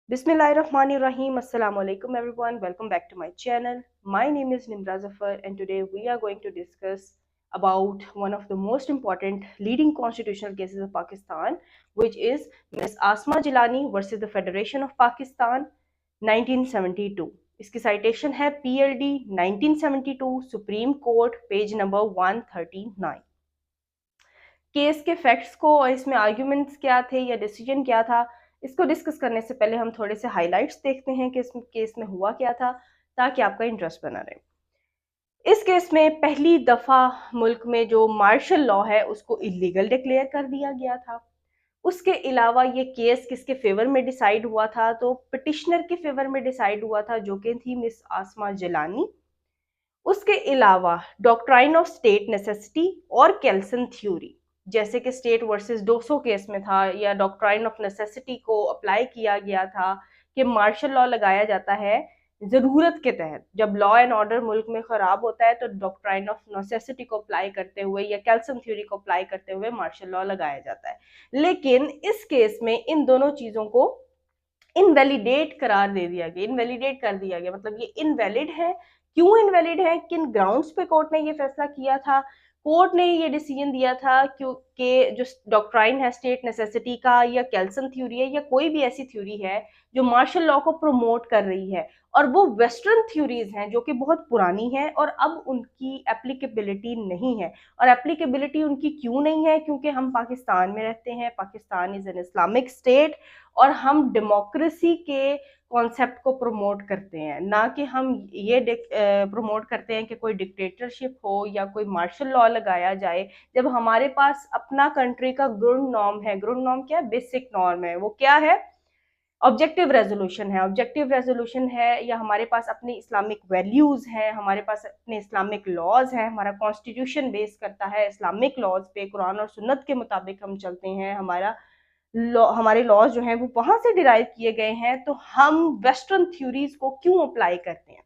Bismillahirrahmanirrahim. Assalamu alaikum everyone. Welcome back to my channel. My name is Nimra Zafar and today we are going to discuss about one of the most important leading constitutional cases of Pakistan, which is Miss Asma Jilani versus the Federation of Pakistan 1972. इसकी citation है PLD 1972 Supreme Court page number 139. Case के facts को और इसमें arguments क्या थे या decision क्या था, इसको डिस्कस करने से पहले हम थोड़े से हाइलाइट्स देखते हैं कि इस केस में हुआ क्या था, ताकि आपका इंटरेस्ट बना रहे। इस केस में पहली दफा मुल्क में जो मार्शल लॉ है उसको इलीगल डिक्लेयर कर दिया गया था। उसके अलावा ये केस किसके फेवर में डिसाइड हुआ था, तो पिटिशनर के फेवर में डिसाइड हुआ था, जो कि थी मिस आसमा जिलानी। उसके अलावा डॉक्ट्राइन ऑफ स्टेट नेसेसिटी और केल्सन थ्योरी, जैसे कि स्टेट वर्सेस डोसो केस में था, या डॉक्ट्राइन ऑफ नेसेसिटी को अप्लाई किया गया था कि मार्शल लॉ लगाया जाता है ज़रूरत के तहत। जब लॉ एंड ऑर्डर मुल्क में ख़राब होता है तो डॉक्ट्राइन ऑफ नेसेसिटी को अप्लाई करते हुए या कैल्सन थ्योरी को अप्लाई करते हुए मार्शल लॉ लगाया जाता है। लेकिन इस केस में इन दोनों चीज़ों को इनवैलिडेट करार दे दिया गया, इनवैलिडेट कर दिया गया, मतलब ये इनवैलिड है। क्यों इनवैलिड है, किन ग्राउंड्स पे कोर्ट ने ये फैसला किया था? कोर्ट ने ये डिसीजन दिया था क्योंकि जो डॉक्ट्राइन है स्टेट नेसेसिटी का, या कैल्सन थ्योरी है, या कोई भी ऐसी थ्योरी है जो मार्शल लॉ को प्रमोट कर रही है, और वो वेस्टर्न थ्योरीज हैं जो कि बहुत पुरानी हैं और अब उनकी एप्लीकेबिलिटी नहीं है। और एप्लीकेबिलिटी उनकी क्यों नहीं है? क्योंकि हम पाकिस्तान में रहते हैं, Pakistan is an Islamic state, और हम डेमोक्रेसी के कॉन्सेप्ट को प्रमोट करते हैं, ना कि हम ये प्रमोट करते हैं कि कोई डिक्टेटरशिप हो या कोई मार्शल लॉ लगाया जाए, जब हमारे पास अपना कंट्री का ग्राउंड नॉर्म है। ग्राउंड नॉर्म क्या है? बेसिक नॉर्म है। वो क्या है? ऑब्जेक्टिव रेजोल्यूशन है। ऑब्जेक्टिव रेजोल्यूशन है, या हमारे पास अपनी इस्लामिक वैल्यूज हैं, हमारे पास अपने इस्लामिक लॉज हैं, हमारा कॉन्स्टिट्यूशन बेस करता है इस्लामिक लॉज पे, कुरान और सुन्नत के मुताबिक हम चलते हैं, हमारे लॉज जो हैं वो वहां से डिराइव किए गए हैं। तो हम वेस्टर्न थ्योरीज को क्यों अप्लाई करते हैं?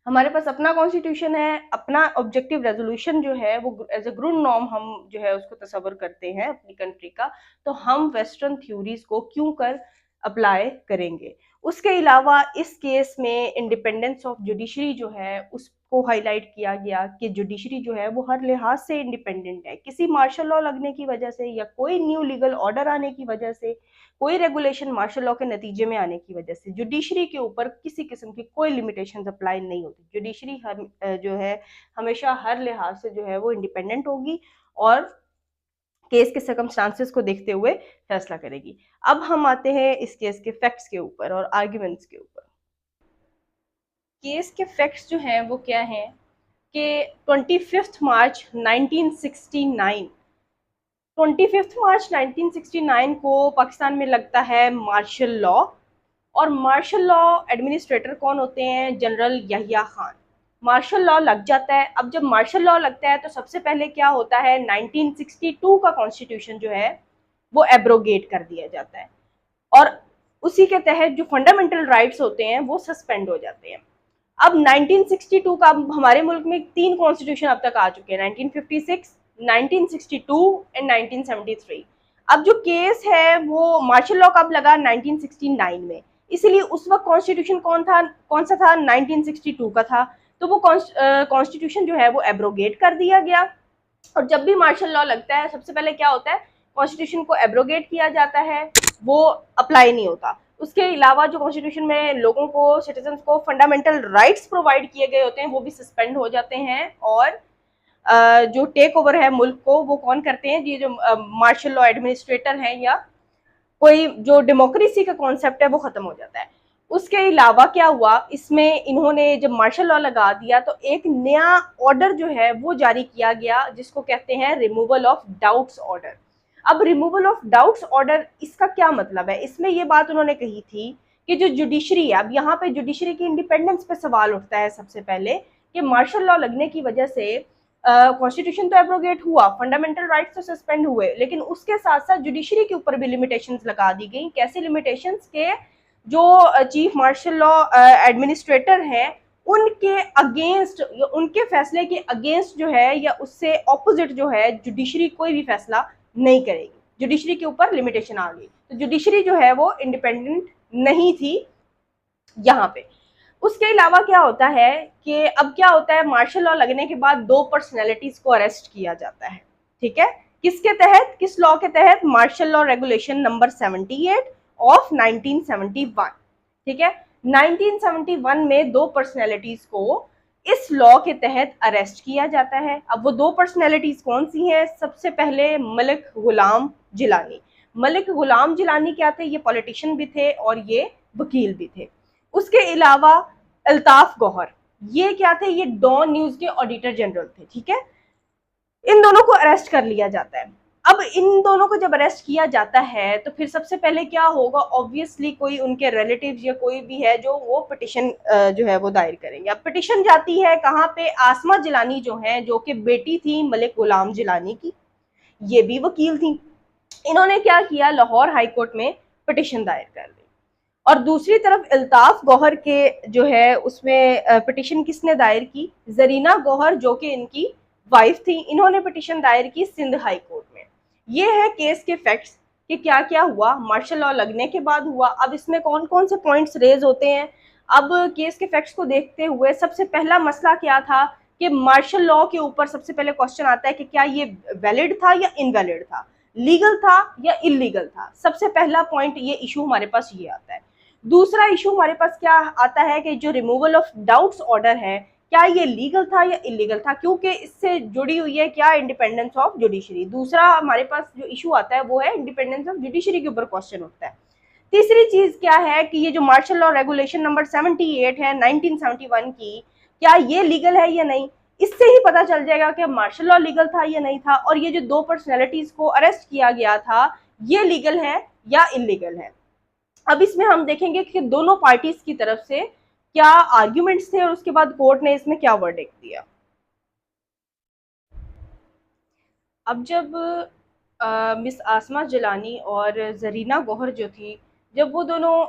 हमारे पास अपना कॉन्स्टिट्यूशन है, अपना ऑब्जेक्टिव रेजोल्यूशन जो है वो एज ए ग्राउंड नॉर्म हम जो है उसको तस्वर करते हैं अपनी कंट्री का, तो हम वेस्टर्न थ्योरीज को क्यों कर अप्लाई करेंगे? उसके अलावा इस केस में इंडिपेंडेंस ऑफ जुडिशरी जो है उसको हाईलाइट किया गया कि जुडिशरी जो है वो हर लिहाज से इंडिपेंडेंट है। किसी मार्शल लॉ लगने की वजह से, या कोई न्यू लीगल ऑर्डर आने की वजह से, कोई रेगुलेशन मार्शल लॉ के नतीजे में आने की वजह से जुडिशरी के ऊपर किसी किस्म की कोई लिमिटेशंस अप्लाई नहीं होती। जुडिशरी जो है हमेशा हर लिहाज से जो है वो इंडिपेंडेंट होगी और केस के सर्कमस्टांसेस को देखते हुए फैसला करेगी। अब हम आते हैं इस केस के फैक्ट्स के ऊपर और आर्ग्यूमेंट्स के ऊपर। केस के फैक्ट्स जो हैं वो क्या हैं कि 25 मार्च 1969 25 मार्च 1969 को पाकिस्तान में लगता है मार्शल लॉ। और मार्शल लॉ एडमिनिस्ट्रेटर कौन होते हैं? General Yahya Khan. Martial law लग जाता है। अब जब मार्शल लॉ लगता है तो सबसे पहले क्या होता है, 1962 का कॉन्स्टिट्यूशन जो है वो एब्रोगेट कर दिया जाता है, और उसी के तहत जो फंडामेंटल राइट्स होते हैं वो सस्पेंड हो जाते हैं। अब 1962 का, हमारे मुल्क में 3 कॉन्स्टिट्यूशन अब तक आ चुके हैं, 1956, 1962 एंड 1973। अब जो केस है वो मार्शल लॉ कब लगा? 1969 में। इसलिए उस वक्त कॉन्स्टिट्यूशन कौन सा था? 1962 का था। तो वो कॉन्स्टिट्यूशन जो है वो एब्रोगेट कर दिया गया। और जब भी मार्शल लॉ लगता है सबसे पहले क्या होता है, कॉन्स्टिट्यूशन को एब्रोगेट किया जाता है, वो अप्लाई नहीं होता। उसके अलावा जो कॉन्स्टिट्यूशन में लोगों को, सिटीजन्स को फंडामेंटल राइट्स प्रोवाइड किए गए होते हैं वो भी सस्पेंड हो जाते हैं। और जो टेक ओवर है मुल्क को वो कौन करते हैं? ये जो मार्शल लॉ एडमिनिस्ट्रेटर हैं, या कोई जो डेमोक्रेसी का कॉन्सेप्ट है वो खत्म हो जाता है। उसके अलावा क्या हुआ, इसमें इन्होंने जब मार्शल लॉ लगा दिया तो एक नया ऑर्डर जो है वो जारी किया गया, जिसको कहते हैं रिमूवल ऑफ डाउट्स ऑर्डर। अब रिमूवल ऑफ डाउट्स ऑर्डर, इसका क्या मतलब है? इसमें ये बात उन्होंने कही थी कि जो जुडिशरी है, अब यहाँ पे जुडिशरी की इंडिपेंडेंस पे सवाल उठता है सबसे पहले, कि मार्शल लॉ लगने की वजह से कॉन्स्टिट्यूशन तो एब्रोगेट हुआ, फंडामेंटल राइट्स तो सस्पेंड हुए, लेकिन उसके साथ साथ जुडिशरी के ऊपर भी लिमिटेशंस लगा दी गई। कैसे लिमिटेशंस के? जो चीफ मार्शल लॉ एडमिनिस्ट्रेटर हैं उनके अगेंस्ट, उनके फैसले के अगेंस्ट जो है या उससे ऑपोजिट जो है जुडिशरी कोई भी फैसला नहीं करेगी। जुडिशरी के ऊपर लिमिटेशन आ गई, तो जुडिशरी जो है वो इंडिपेंडेंट नहीं थी यहाँ पे। उसके अलावा क्या होता है कि अब क्या होता है, मार्शल लॉ लगने के बाद दो पर्सनैलिटीज को अरेस्ट किया जाता है। ठीक है, किसके तहत, किस लॉ के तहत? Martial law regulation number 78 of 1971। ठीक है, 1971 में दो पर्सनैलिटीज को इस लॉ के तहत अरेस्ट किया जाता है। अब वो दो पर्सनैलिटीज कौन सी हैं? सबसे पहले मलिक गुलाम जिलानी। मलिक गुलाम जिलानी क्या थे? ये पॉलिटिशियन भी थे और ये वकील भी थे। उसके अलावा अल्ताफ गौहर, ये क्या थे? ये डॉन न्यूज के ऑडिटर जनरल थे। ठीक है, इन दोनों को अरेस्ट कर लिया जाता है। अब इन दोनों को जब अरेस्ट किया जाता है तो फिर सबसे पहले क्या होगा, ऑब्वियसली कोई उनके रिलेटिव्स या कोई भी है जो वो पिटिशन जो है वो दायर करेंगे। अब पिटिशन जाती है कहाँ पे? आसमा जिलानी जो है, जो कि बेटी थी मलिक गुलाम जिलानी की, ये भी वकील थी। इन्होंने क्या किया, लाहौर हाईकोर्ट में पिटिशन दायर कर दी। और दूसरी तरफ अल्ताफ गौहर के जो है उसमें पिटिशन किसने दायर की? जरीना गौहर, जो कि इनकी वाइफ थी, इन्होंने पिटिशन दायर की सिंध हाई कोर्ट में। ये है केस के फैक्ट्स कि क्या क्या हुआ, मार्शल लॉ लगने के बाद हुआ। अब इसमें कौन कौन से पॉइंट्स रेज होते हैं? अब केस के फैक्ट्स को देखते हुए सबसे पहला मसला क्या था कि मार्शल लॉ के ऊपर सबसे पहले क्वेश्चन आता है कि क्या ये वैलिड था या इनवैलिड था, लीगल था या इलीगल था। सबसे पहला पॉइंट ये इशू हमारे पास ये आता है। दूसरा इशू हमारे पास क्या आता है कि जो रिमूवल ऑफ डाउट्स ऑर्डर है, क्या ये लीगल था या इलीगल था, क्योंकि इससे जुड़ी हुई है क्या? Independence of judiciary. दूसरा हमारे पास जो इशू आता है वो है इंडिपेंडेंस ऑफ जुडिशरी के ऊपर क्वेश्चन उठता है। तीसरी चीज क्या है कि ये जो मार्शल लॉ रेगुलेशन नंबर 78 है 1971 की, क्या ये लीगल है या नहीं? इससे ही पता चल जाएगा कि मार्शल लॉ लीगल था या नहीं था, और ये जो दो पर्सनैलिटीज को अरेस्ट किया गया था ये लीगल है या इलीगल है। अब इसमें हम देखेंगे कि दोनों पार्टीज की तरफ से क्या आर्ग्यूमेंट्स थे और उसके बाद कोर्ट ने इसमें क्या वर्डिक्ट दिया। अब जब मिस आसमा जिलानी और जरीना गौहर जो थी, जब वो दोनों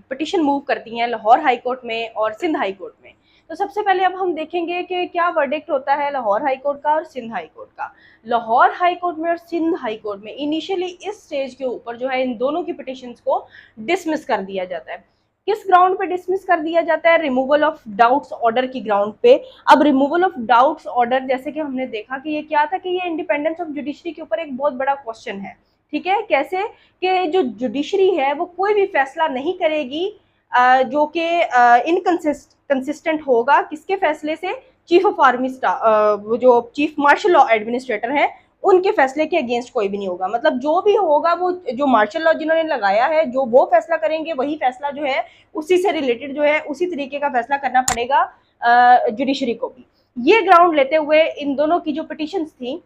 पिटिशन मूव करती हैं लाहौर हाई कोर्ट में और सिंध हाई कोर्ट में, तो सबसे पहले अब हम देखेंगे कि क्या वर्डिक्ट होता है लाहौर हाई कोर्ट का और सिंध हाई कोर्ट का। लाहौर हाई कोर्ट में और सिंध हाई कोर्ट में इनिशियली इस स्टेज के ऊपर जो है इन दोनों की पिटिशंस को डिसमिस कर दिया जाता है। किस ग्राउंड पे डिसमिस कर दिया जाता है? रिमूवल ऑफ डाउट्स ऑर्डर की ग्राउंड पे। अब रिमूवल ऑफ डाउट्स ऑर्डर, जैसे कि हमने देखा कि ये क्या था कि ये इंडिपेंडेंस ऑफ जुडिशरी के ऊपर एक बहुत बड़ा क्वेश्चन है। ठीक है, कैसे कि जो जुडिशरी है वो कोई भी फैसला नहीं करेगी जो कि इनकंसिस्टेंट होगा किसके फैसले से? चीफ ऑफ आर्मी स्टाफ, जो चीफ मार्शल लॉ एडमिनिस्ट्रेटर है उनके फैसले के अगेंस्ट कोई भी नहीं होगा। मतलब जो भी होगा वो जो मार्शल लॉ जिन्होंने लगाया है, जो वो फैसला करेंगे वही फैसला जो है उसी से रिलेटेड जो है उसी तरीके का फैसला करना पड़ेगा जुडिशरी को भी। ये ग्राउंड लेते हुए इन दोनों की जो पिटिशंस थी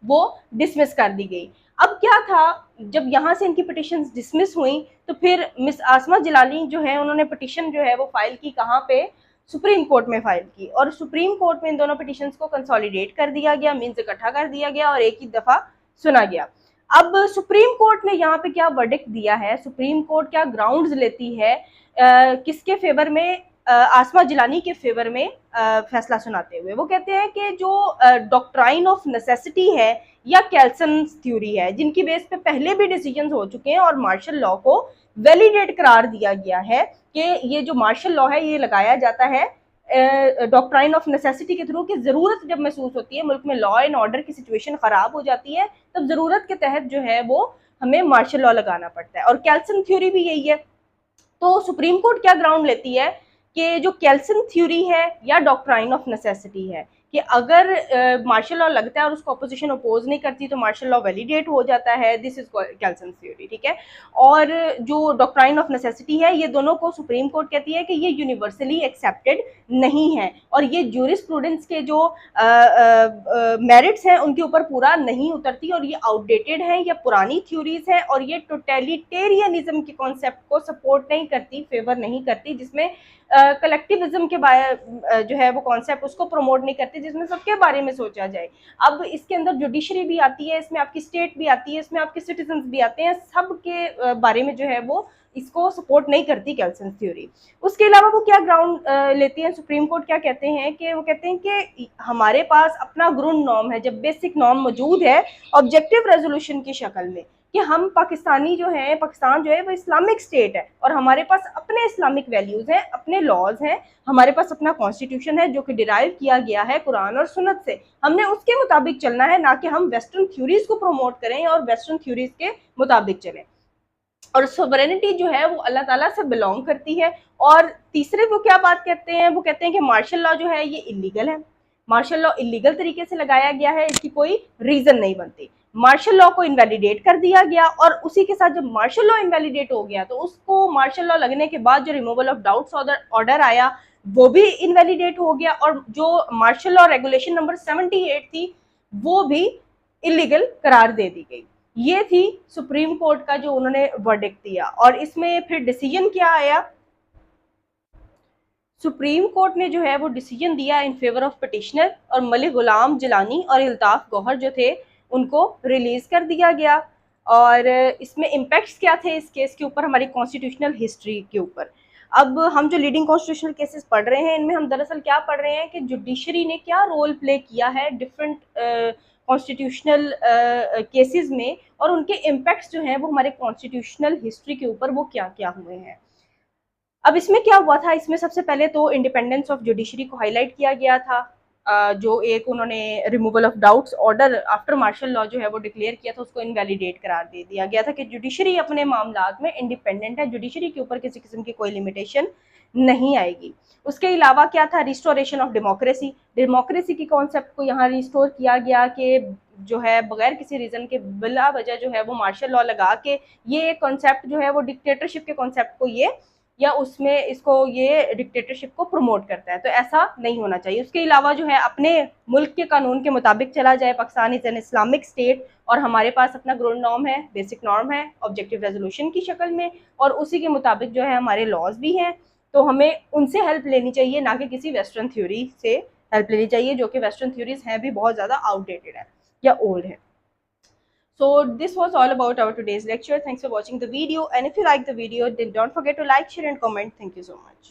वो डिसमिस कर दी गई। अब क्या था, जब यहाँ से इनकी पिटिशंस डिसमिस हुई तो फिर मिस आसमा जिलानी जो है उन्होंने पिटिशन जो है वो फाइल की कहाँ पे? सुप्रीम कोर्ट में फाइल की। और सुप्रीम कोर्ट में इन दोनों पिटिशंस को कंसोलिडेट कर दिया गया, मीन्स इकट्ठा कर दिया गया और एक ही दफा सुना गया। अब सुप्रीम कोर्ट ने यहाँ पे क्या वर्डिक्ट दिया है, सुप्रीम कोर्ट क्या ग्राउंड्स लेती है किसके फेवर में? आसमा जिलानी के फेवर में फैसला सुनाते हुए वो कहते हैं कि जो डॉक्ट्राइन ऑफ नेसेसिटी है या कैल्सन थ्योरी है, जिनकी बेस पे पहले भी डिसीजंस हो चुके हैं और मार्शल लॉ को वैलिडेट करार दिया गया है कि ये जो मार्शल लॉ है ये लगाया जाता है डॉक्ट्राइन ऑफ नेसेसिटी के थ्रू, कि जरूरत जब महसूस होती है, मुल्क में लॉ एंड ऑर्डर की सिचुएशन खराब हो जाती है, तब जरूरत के तहत जो है वो हमें मार्शल लॉ लगाना पड़ता है। और कैल्सन थ्योरी भी यही है। तो सुप्रीम कोर्ट क्या ग्राउंड लेती है कि जो कैल्सन थ्योरी है या डॉक्ट्राइन ऑफ नेसेसिटी है, कि अगर मार्शल लॉ लगता है और उसको अपोजिशन अपोज नहीं करती तो मार्शल लॉ वैलिडेट हो जाता है। This is Kelsen theory. ठीक है, और जो डॉक्ट्राइन ऑफ नेसेसिटी है ये दोनों को सुप्रीम कोर्ट कहती है कि ये यूनिवर्सली एक्सेप्टेड नहीं है और ये ज्यूरिस्प्रूडेंस के जो मेरिट्स हैं उनके ऊपर पूरा नहीं उतरती और ये आउटडेटेड है या पुरानी थ्योरीज है और ये टोटलिटेरियनिज्म के कॉन्सेप्ट को सपोर्ट नहीं करती, फेवर नहीं करती, जिसमें कलेक्टिविज्म के जो है वो कॉन्सेप्ट उसको प्रमोट नहीं करती, जिसमें सबके बारे में सोचा जाए। अब इसके अंदर जुडिशरी भी आती है, इसमें आपकी स्टेट भी आती है, इसमें आपके सिटीजन्स भी आते हैं, सबके बारे में जो है वो इसको सपोर्ट नहीं करती कैल्सन थ्योरी। उसके अलावा वो क्या ग्राउंड लेती हैं, सुप्रीम कोर्ट क्या कहते हैं कि वो कहते हैं कि हमारे पास अपना ग्रुंड नॉर्म है, जब बेसिक नॉर्म मौजूद है ऑब्जेक्टिव रेजोल्यूशन की शक्ल में, कि हम पाकिस्तानी जो है, पाकिस्तान जो है वो इस्लामिक स्टेट है और हमारे पास अपने इस्लामिक वैल्यूज़ हैं, अपने लॉज हैं, हमारे पास अपना कॉन्स्टिट्यूशन है जो कि डिराइव किया गया है कुरान और सुन्नत से। हमने उसके मुताबिक चलना है, ना कि हम वेस्टर्न थ्योरीज को प्रमोट करें और वेस्टर्न थ्योरीज के मुताबिक चलें। और सोवरेनिटी जो है वो अल्लाह ताला से बिलोंग करती है। और तीसरे वो क्या बात कहते हैं, वो कहते हैं कि मार्शल लॉ जो है ये इलीगल है, मार्शल लॉ इलीगल तरीके से लगाया गया है, इसकी कोई रीजन नहीं बनती। मार्शल लॉ को इनवैलिडेट कर दिया गया और उसी के साथ जब मार्शल लॉ इनवैलिडेट हो गया तो उसको मार्शल लॉ लगने के बाद जो रिमूवल ऑफ डाउट्स ऑर्डर आया वो भी इनवैलिडेट हो गया और जो मार्शल लॉ रेगुलेशन नंबर 78 थी वो भी इलीगल करार दे दी गई। ये थी सुप्रीम कोर्ट का जो उन्होंने वर्डिक्ट दिया। और इसमें फिर डिसीजन क्या आया, सुप्रीम कोर्ट ने जो है वो डिसीजन दिया इन फेवर ऑफ पिटिशनर और मलिक गुलाम जिलानी और इल्ताफ गौहर जो थे उनको रिलीज कर दिया गया। और इसमें इम्पैक्ट्स क्या थे इस केस के ऊपर, हमारी कॉन्स्टिट्यूशनल हिस्ट्री के ऊपर। अब हम जो लीडिंग कॉन्स्टिट्यूशनल केसेस पढ़ रहे हैं इनमें हम दरअसल क्या पढ़ रहे हैं कि जुडिशरी ने क्या रोल प्ले किया है डिफरेंट कॉन्स्टिट्यूशनल केसेस में और उनके इम्पैक्ट्स जो हैं वो हमारे कॉन्स्टिट्यूशनल हिस्ट्री के ऊपर वो क्या क्या हुए हैं। अब इसमें क्या हुआ था, इसमें सबसे पहले तो इंडिपेंडेंस ऑफ जुडिशरी को हाईलाइट किया गया था। जो एक उन्होंने removal of doubts order after martial law जो है वो डिक्लेयर किया था उसको इनवैलिडेट करार दे दिया गया था कि जुडिशरी अपने मामलात में इंडिपेंडेंट है, जुडिशरी के ऊपर किसी किस्म की कोई लिमिटेशन नहीं आएगी। उसके अलावा क्या था, रिस्टोरेशन ऑफ डेमोक्रेसी, डेमोक्रेसी की कॉन्सेप्ट को यहाँ रिस्टोर किया गया कि जो है बगैर किसी रीजन के बिला वजह जो है वो मार्शल लॉ लगा के ये कॉन्सेप्ट जो है वो डिक्टेटरशिप के कॉन्सेप्ट को ये या उसमें इसको ये डिक्टेटरशिप को प्रमोट करता है, तो ऐसा नहीं होना चाहिए। उसके अलावा जो है अपने मुल्क के कानून के मुताबिक चला जाए, Pakistan is an Islamic state और हमारे पास अपना ग्राउंड नॉर्म है, बेसिक नॉर्म है ऑब्जेक्टिव रेजोल्यूशन की शक्ल में और उसी के मुताबिक जो है हमारे लॉज भी हैं, तो हमें उनसे हेल्प लेनी चाहिए, ना कि किसी वेस्टर्न थ्योरी से हेल्प लेनी चाहिए जो कि वेस्टर्न थ्योरीज हैं भी बहुत ज़्यादा आउटडेटेड है या ओल्ड है। So this was all about our today's lecture. Thanks for watching the video, and if you like the video then don't forget to like, share and comment. Thank you so much.